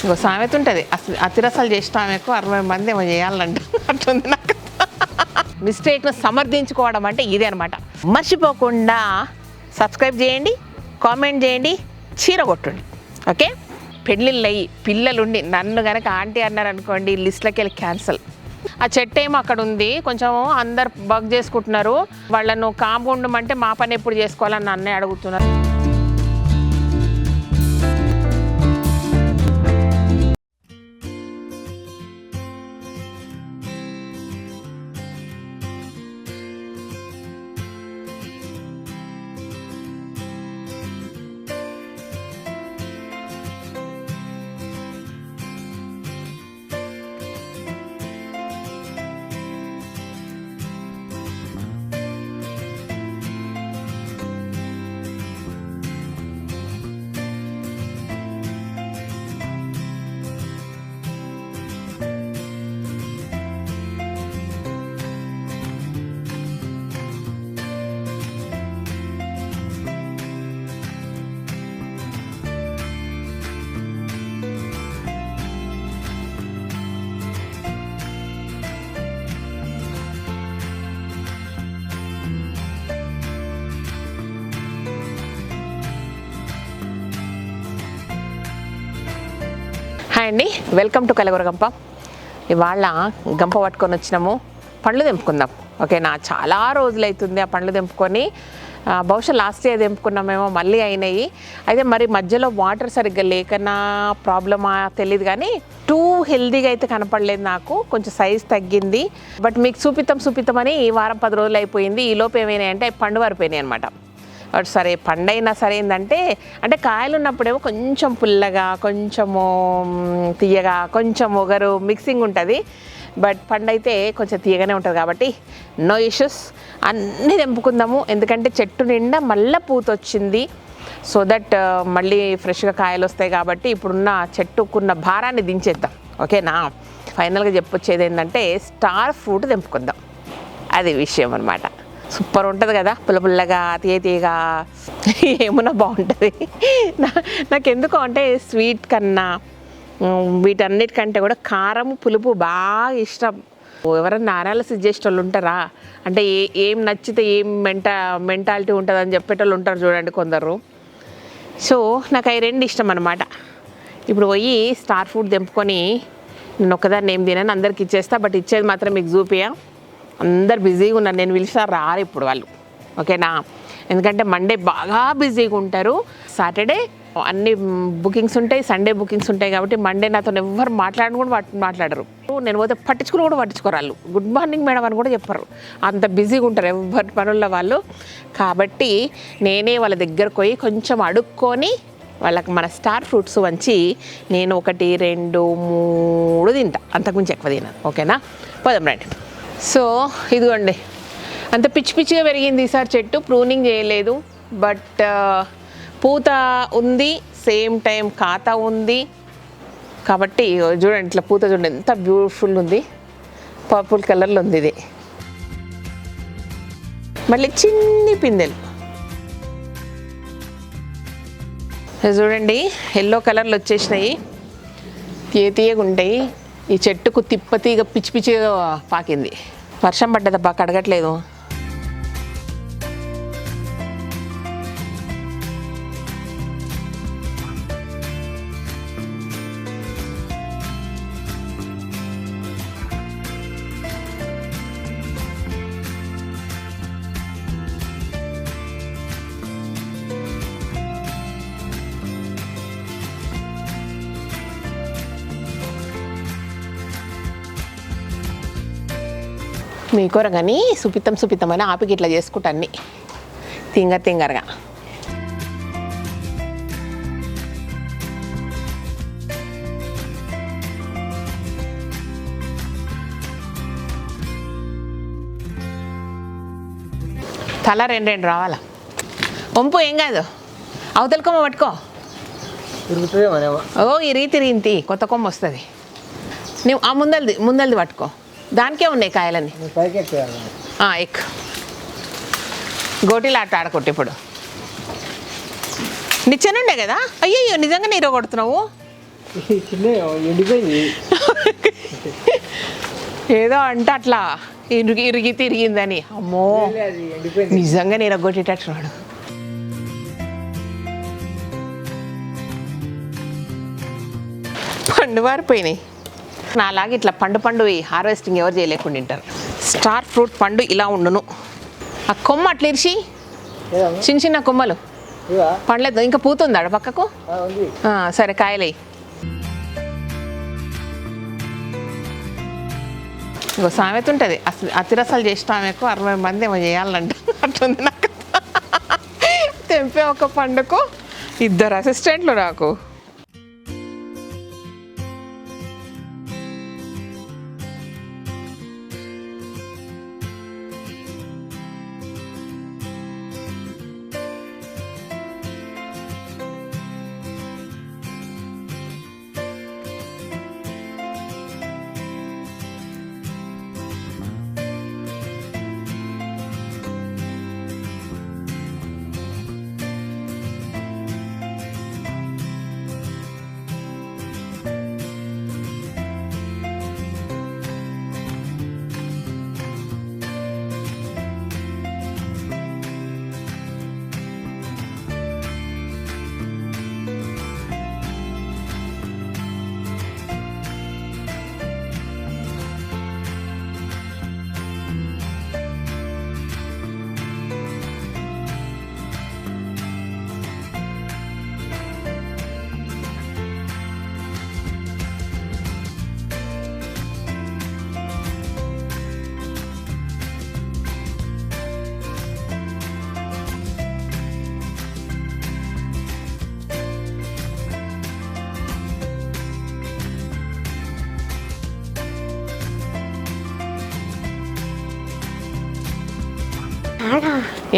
ఇంకో సామెత ఉంటుంది, అతిరసాలు చేసిన ఆమెకు 60 మంది ఏమో చేయాలంట. అట్లుంది నాకు. మిస్టేక్ను సమర్థించుకోవడం అంటే ఇదే అనమాట. మర్చిపోకుండా సబ్స్క్రైబ్ చేయండి, కామెంట్ చేయండి, చీర కొట్టండి. ఓకే, పెళ్ళిళ్ళు అయ్యి పిల్లలుండి నన్ను కనుక ఆంటీ అన్నారనుకోండి, లిస్ట్లోకి వెళ్ళి క్యాన్సల్. ఆ చెట్టు ఏమో అక్కడ ఉంది, కొంచెం అందరు బగ్ చేసుకుంటున్నారు. వాళ్ళను కాంపౌండ్ అంటే మా పని ఎప్పుడు చేసుకోవాలని నన్నే అడుగుతున్నారు. హాయ్ అండి, వెల్కమ్ టు కలగూర గంప. ఇవాళ గంప పట్టుకొని వచ్చినాము, పండ్లు తెంపుకుందాం. ఓకేనా, చాలా రోజులు అవుతుంది ఆ పండ్లు తెంపుకొని. బహుశా లాస్ట్ ఇయర్ తెంపుకున్నామేమో, మళ్ళీ అయినాయి. అయితే మరి మధ్యలో వాటర్ సరిగ్గా లేకనా ప్రాబ్లమా తెలియదు, కానీ టూ హెల్దీగా అయితే కనపడలేదు నాకు. కొంచెం సైజ్ తగ్గింది. బట్ మీకు చూపిద్దామని ఈ వారం 10 రోజులు అయిపోయింది. ఈ లోపు ఏమైనాయి అంటే పండు వారిపోయినాయి అనమాట. సరే, పండైనా సరే ఏంటంటే, అంటే కాయలు ఉన్నప్పుడేమో కొంచెం పుల్లగా, కొంచెము తీయగా, కొంచెం ఒగరు మిక్సింగ్ ఉంటుంది. బట్ పండు అయితే కొంచెం తీయగానే ఉంటుంది కాబట్టి నో ఇష్యూస్. అన్నీ తెంపుకుందాము, ఎందుకంటే చెట్టు నిండా మళ్ళీ పూత వచ్చింది. సో దట్ మళ్ళీ ఫ్రెష్గా కాయలు వస్తాయి కాబట్టి ఇప్పుడున్న చెట్టుకున్న భారాన్ని దించేద్దాం. ఓకేనా, ఫైనల్గా చెప్పొచ్చేది ఏంటంటే స్టార్ ఫ్రూట్ తెంపుకుందాం. అది విషయం అనమాట. సూపర్ ఉంటుంది కదా, పుల్లగా తీయగా, ఏమన్నా బాగుంటుంది. నాకెందుకు అంటే స్వీట్ కన్నా వీటన్నిటికంటే కూడా కారం పులుపు బాగా ఇష్టం. ఎవరన్నా అనాలిసిస్ చేసే వాళ్ళు ఉంటారా అంటే ఏం నచ్చితే ఏం మెంటాలిటీ ఉంటుందని చెప్పేటోళ్ళు ఉంటారు చూడండి కొందరు. సో నాకు అవి రెండు ఇష్టం అనమాట. ఇప్పుడు పోయి స్టార్ ఫ్రూట్ తెంపుకొని నేను ఒక్కదాన్ని ఏం తినని అందరికి ఇచ్చేస్తా. బట్ ఇచ్చేది మాత్రం మీకు చూపియా. అందరు బిజీగా ఉన్నారు, నేను పిలిచినా రారు ఇప్పుడు వాళ్ళు. ఓకేనా, ఎందుకంటే మండే బాగా బిజీగా ఉంటారు, సాటర్డే అన్ని బుకింగ్స్ ఉంటాయి, సండే బుకింగ్స్ ఉంటాయి. కాబట్టి మండే నాతో ఎవరు మాట్లాడరు. నేను పోతే పట్టించుకోరు వాళ్ళు. గుడ్ మార్నింగ్ మేడం అని కూడా చెప్పరు, అంత బిజీగా ఉంటారు ఎవరి పనుల్లో వాళ్ళు. కాబట్టి నేనే వాళ్ళ దగ్గరకు పోయి కొంచెం అడుక్కొని వాళ్ళకి మన స్టార్ ఫ్రూట్స్ వంచి నేను 1, 2, 3 తింటా, అంతకుమించి ఎక్కువ తినాను. ఓకేనా, పోదాం రండి. సో ఇదిగోండి, అంత పిచ్చిగా పెరిగింది ఈసారి చెట్టు, ప్రూనింగ్ చేయలేదు. బట్ పూత ఉంది, సేమ్ టైం కాత ఉంది. కాబట్టి చూడండి, ఇట్లా పూత చూడండి ఎంత బ్యూటిఫుల్ ఉంది, పర్పుల్ కలర్లో ఉంది ఇది. మళ్ళీ చిన్ని పిందెలు చూడండి, ఎల్లో కలర్లు వచ్చేసినాయి, తీయగా ఉంటాయి. ఈ చెట్టుకు తిప్పతీగా పిచ్చిగా పాకింది. వర్షం పడ్డదబ్బా, కడగట్లేదు. మీకోర కానీ సుపితం అని ఆపికి ఇట్లా చేసుకుంటా అన్ని తింగరగా. తల 2 రావాలా, వంపు ఏం కాదు, అవతల కొమ్మ పట్టుకో. ఓ ఈ రీతి కొత్త కొమ్మ వస్తుంది. నువ్వు ఆ ముందలది పట్టుకో, దానికే ఉన్నాయి కాయలన్నీ. ఎక్ గోటీలు ఆడుకోట్టు. ఇప్పుడు నిచ్చెనుండే కదా, అయ్యో నిజంగా నీరో కొడుతున్నావు. ఏదో అంటే అట్లా ఇరిగి తిరిగిందని. అమ్మో నిజంగా నేను ఎరగొట్టేటట్టున్నాడు. పండు వారిపోయినాయి. నాలాగే ఇట్లా పండు హార్వెస్టింగ్ ఎవరు చేయలేకుండా తింటారు. స్టార్ ఫ్రూట్ పండు ఇలా ఉండును. ఆ కొమ్మ అట్లా ఇరిచి చిన్న కొమ్మలు పండ్లేదు. ఇంకా పూతుందా పక్కకు? సరే కాయలే. ఇంకో సామెత ఉంటుంది, అతిరసాలు చేసిన ఆమెకు 60 మంది ఏమో చేయాలంట. అట్లుంది నాకు. తెంపే ఒక పండుకు 2 అసిస్టెంట్లు నాకు.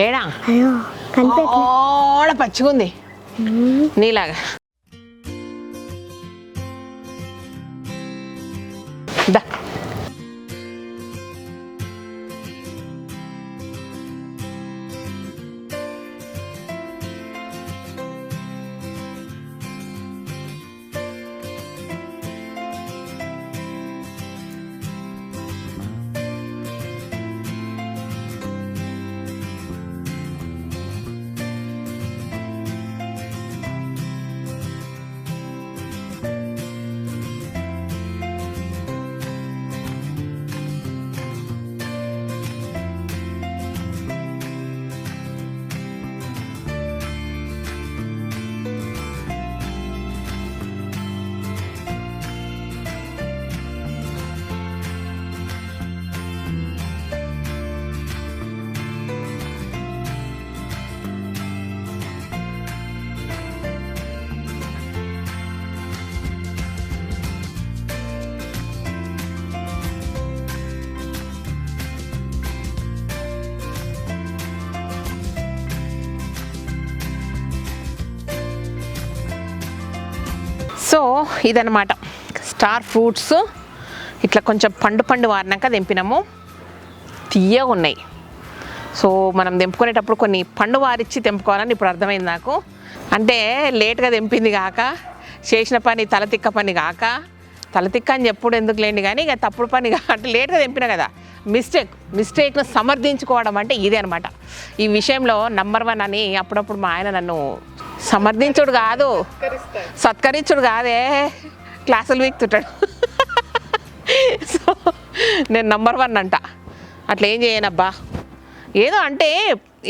ఏడా పచ్చిగా ఉంది నీలాగా. దా సో ఇదన్నమాట స్టార్ ఫ్రూట్స్. ఇట్లా కొంచెం పండు వారినాక తెంపినాము. తీయగా ఉన్నాయి. సో మనం తెంపుకునేటప్పుడు కొన్ని పండు వారిచ్చి తెంపుకోవాలని ఇప్పుడు అర్థమైంది నాకు. అంటే లేట్గా తెంపింది కాక, చేసిన పని తలతిక్క పని కాక, తలతిక్క అని చెప్పుడు ఎందుకు లేండి కానీ ఇక తప్పుడు పని అంటే లేట్గా తెంపినా కదా, మిస్టేక్ను సమర్థించుకోవడం అంటే ఇదే అనమాట. ఈ విషయంలో నంబర్ 1 అని అప్పుడప్పుడు మా ఆయన నన్ను సమర్థించుడు కాదు, సత్కరించుడు కాదే, క్లాసులు వీక్తుంటాడు. సో నేను నంబర్ 1 అంట. అట్లా ఏం చేయనబ్బా. ఏదో అంటే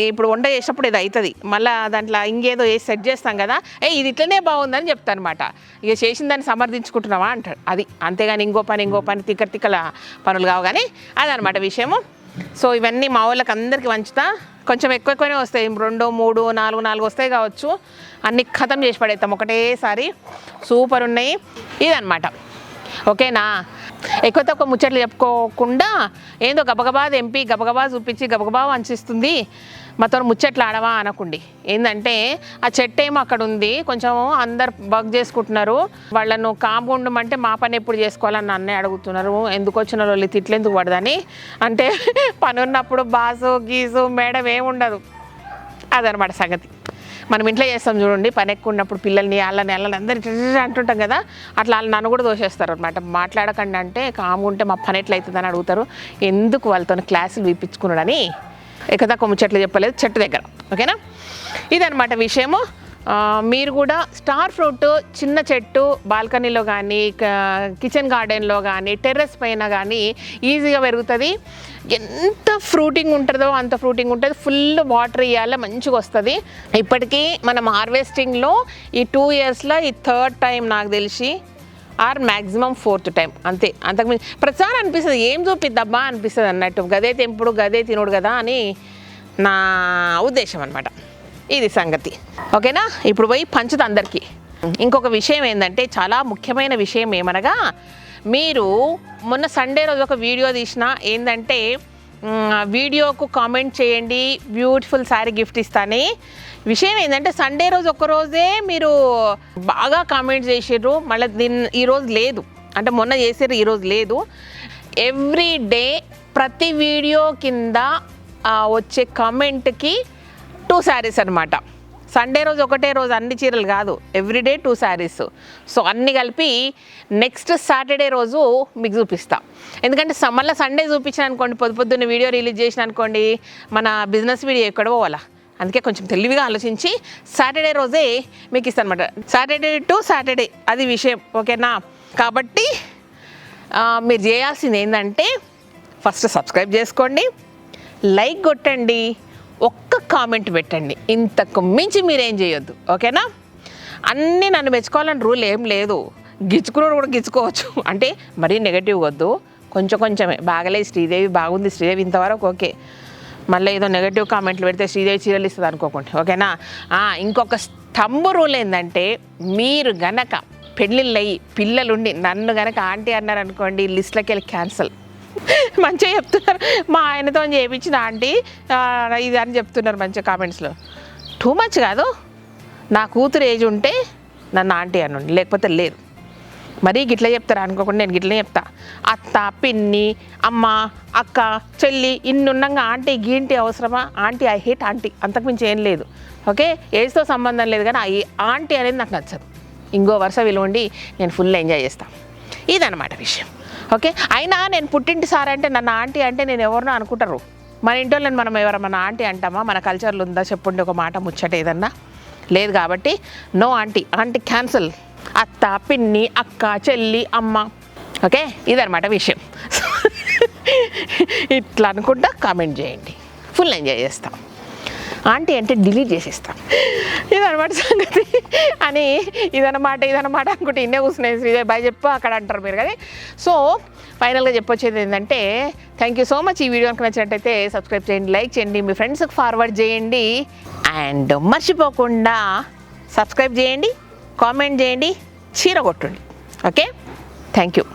ఇప్పుడు వంట చేసినప్పుడు ఇది అవుతుంది, మళ్ళీ దాంట్లో ఇంకేదో వేసి సెట్ చేస్తాం కదా, ఇది ఇట్లనే బాగుందని చెప్తాను అనమాట. ఇక చేసిన దాన్ని సమర్థించుకుంటున్నావా అంటాడు. అది అంతేగాని ఇంకో పని తిక్కల పనులు కావు కానీ అదనమాట విషయము. సో ఇవన్నీ మా వాళ్ళకి అందరికీ వంచుతా. కొంచెం ఎక్కువనే వస్తాయి, 2, 3, 4 వస్తాయి కావచ్చు. అన్నీ ఖతం చేసి పడేస్తాం ఒకటేసారి. సూపర్ ఉన్నాయి. ఇదనమాట. ఓకేనా? ఎక్కువ తక్కువ ముచ్చట్లు చెప్పుకోకుండా ఏందో గబగబా తెంపి గబగబా చూపించి గబగబా వంచిస్తుంది, మాతో ముచ్చట్లు ఆడవా అనకుండి. ఏంటంటే ఆ చెట్టు ఏమో అక్కడ ఉంది, కొంచెం అందరు వర్క్ చేసుకుంటున్నారు. వాళ్ళను కాంపౌండమంటే మా పని ఎప్పుడు చేసుకోవాలని నన్నే అడుగుతున్నారు. ఎందుకు వచ్చిన వాళ్ళు తిట్లు ఎందుకు పడదని. అంటే పని ఉన్నప్పుడు బాసు గీసు మేడం ఏముండదు, అదనమాట సంగతి. మనం ఇంట్లో చేస్తాం చూడండి, పని ఎక్కువ ఉన్నప్పుడు పిల్లల్ని వాళ్ళని అందరినీ అంటుంటాం కదా, అట్లా వాళ్ళు నన్ను కూడా దోషేస్తారు అనమాట. మాట్లాడకండి అంటే కామ్గా ఉంటే మా పని ఎట్లయితుందని అడుగుతారు. ఎందుకు వాళ్ళతో క్లాసులు వీపించుకున్నాడని ఎక్కదాకా ముచ్చట్లు చెప్పలేదు చెట్టు దగ్గర. ఓకేనా, ఇదనమాట విషయము. మీరు కూడా స్టార్ ఫ్రూట్ చిన్న చెట్టు బాల్కనీలో కానీ కిచెన్ గార్డెన్లో కానీ టెర్రస్ పైన కానీ ఈజీగా పెరుగుతుంది. ఎంత ఫ్రూటింగ్ ఉంటుందో అంత ఫ్రూటింగ్ ఉంటుంది. ఫుల్ వాటర్ ఇవ్వాలి, మంచిగా వస్తుంది. ఇప్పటికీ మనం హార్వెస్టింగ్లో ఈ 2 ఇయర్స్లో ఈ 3rd టైం నాకు తెలిసి, ఆర్ మ్యాక్సిమం 4th టైం అంతే. అంతకుమించి ప్రతిసారి అనిపిస్తుంది ఏం చూపిద్దబ్బా అనిపిస్తుంది అన్నట్టు, గదే తెంపుడు గదే తినుడు కదా అని నా ఉద్దేశం అనమాట. ఇది సంగతి. ఓకేనా, ఇప్పుడు పోయి పంచుతా అందరికీ. ఇంకొక విషయం ఏంటంటే, చాలా ముఖ్యమైన విషయం ఏమనగా, మీరు మొన్న సండే రోజు ఒక వీడియో తీసిన ఏంటంటే, వీడియోకు కామెంట్ చేయండి బ్యూటిఫుల్ శారీ గిఫ్ట్ ఇస్తానే. విషయం ఏంటంటే, సండే రోజు ఒక్కరోజే మీరు బాగా కామెంట్ చేసిర్రు, మళ్ళీ ఈరోజు లేదు, అంటే మొన్న చేసారు ఈరోజు లేదు. ఎవ్రీ డే ప్రతి వీడియో కింద వచ్చే కామెంట్కి 2 శారీస్ అనమాట. సండే రోజు ఒకటే రోజు అన్ని చీరలు కాదు, ఎవ్రీడే 2 శారీస్. సో అన్నీ కలిపి నెక్స్ట్ సాటర్డే రోజు మీకు చూపిస్తా. ఎందుకంటే మళ్ళీ సండే చూపించాను అనుకోండి, పొద్దున్న వీడియో రిలీజ్ చేసిన అనుకోండి, మన బిజినెస్ వీడియో ఎక్కడ పోవాలా. అందుకే కొంచెం తెలివిగా ఆలోచించి సాటర్డే రోజే మీకు ఇస్తాను అనమాట. సాటర్డే టు సాటర్డే అది విషయం. ఓకేనా, కాబట్టి మీరు చేయాల్సింది ఏంటంటే, ఫస్ట్ సబ్స్క్రైబ్ చేసుకోండి, లైక్ కొట్టండి, ఒక్క కామెంట్ పెట్టండి. ఇంతకు మించి మీరేం చేయొద్దు. ఓకేనా, అన్నీ నన్ను మెచ్చుకోవాలని రూల్ ఏం లేదు. గిచ్చుకున్నాడు కూడా గిచ్చుకోవచ్చు, అంటే మరీ నెగటివ్ వద్దు, కొంచెమే. బాగలేదు శ్రీదేవి, బాగుంది శ్రీదేవి ఇంతవరకు ఓకే, మళ్ళీ ఏదో నెగటివ్ కామెంట్లు పెడితే శ్రీదేవి చీరలు ఇస్తుంది అనుకోకండి. ఓకేనా, ఇంకొక స్తంభ రూల్ ఏంటంటే, మీరు గనక పెళ్ళిళ్ళు అయ్యి పిల్లలుండి నన్ను గనక ఆంటీ అన్నారనుకోండి, లిస్ట్లోకి వెళ్ళి క్యాన్సల్. మంచిగా చెప్తున్నారు, మా ఆయనతో చేయించిన ఆంటీ ఇది అని చెప్తున్నారు మంచిగా కామెంట్స్లో. టూ మచ్ కాదు, నా కూతురు ఏజ్ ఉంటే నన్ను ఆంటీ అనండి, లేకపోతే లేదు. మరీ గిట్లా చెప్తారా అనుకోకుండా నేను గిట్లనే చెప్తా. అత్త, పిన్ని, అమ్మ, అక్క, చెల్లి ఇన్ని ఉండగా ఆంటీ గీంటి అవసరమా? ఆంటీ, ఐ హేట్ ఆంటీ, అంతకుమించి ఏం లేదు. ఓకే, ఏజ్తో సంబంధం లేదు, కానీ ఆంటీ అనేది నాకు నచ్చదు. ఇంకో వరుస విలువండి, నేను ఫుల్ ఎంజాయ్ చేస్తాను. ఇదన్నమాట విషయం. ఓకే, అయినా నేను పుట్టింటి సార్ అంటే నన్ను ఆంటీ అంటే నేను ఎవరినో అనుకుంటారు. మన ఇంట్లో మనం మన ఆంటీ అంటామా? మన కల్చర్లో ఉందా చెప్పండి ఒక మాట ముచ్చట ఏదన్నా లేదు. కాబట్టి నో ఆంటీ, ఆంటీ క్యాన్సల్. అత్త, పిన్ని, అక్క, చెల్లి, అమ్మ. ఓకే, ఇదన్నమాట విషయం. ఇట్లా అనుకుంటా కామెంట్ చేయండి, ఫుల్ ఎంజాయ్ చేస్తాం. ఆంటీ అంటే డిలీట్ చేసేస్తాం. ఇదనమాట సంగతి అని ఇదనమాట అనుకుంటే ఇన్నే కూర్చున్నాయి. శ్రీదేవి బాయ్ చెప్పు అక్కడ అంటారు మీరు కదా. సో ఫైనల్గా చెప్పొచ్చేది ఏంటంటే, థ్యాంక్ యూ సో మచ్. ఈ వీడియో కనుక నచ్చినట్టయితే సబ్స్క్రైబ్ చేయండి, లైక్ చేయండి, మీ ఫ్రెండ్స్కి ఫార్వర్డ్ చేయండి. అండ్ మర్చిపోకుండా సబ్స్క్రైబ్ చేయండి, కామెంట్ చేయండి, చీర కొట్టండి. Okay, thank you.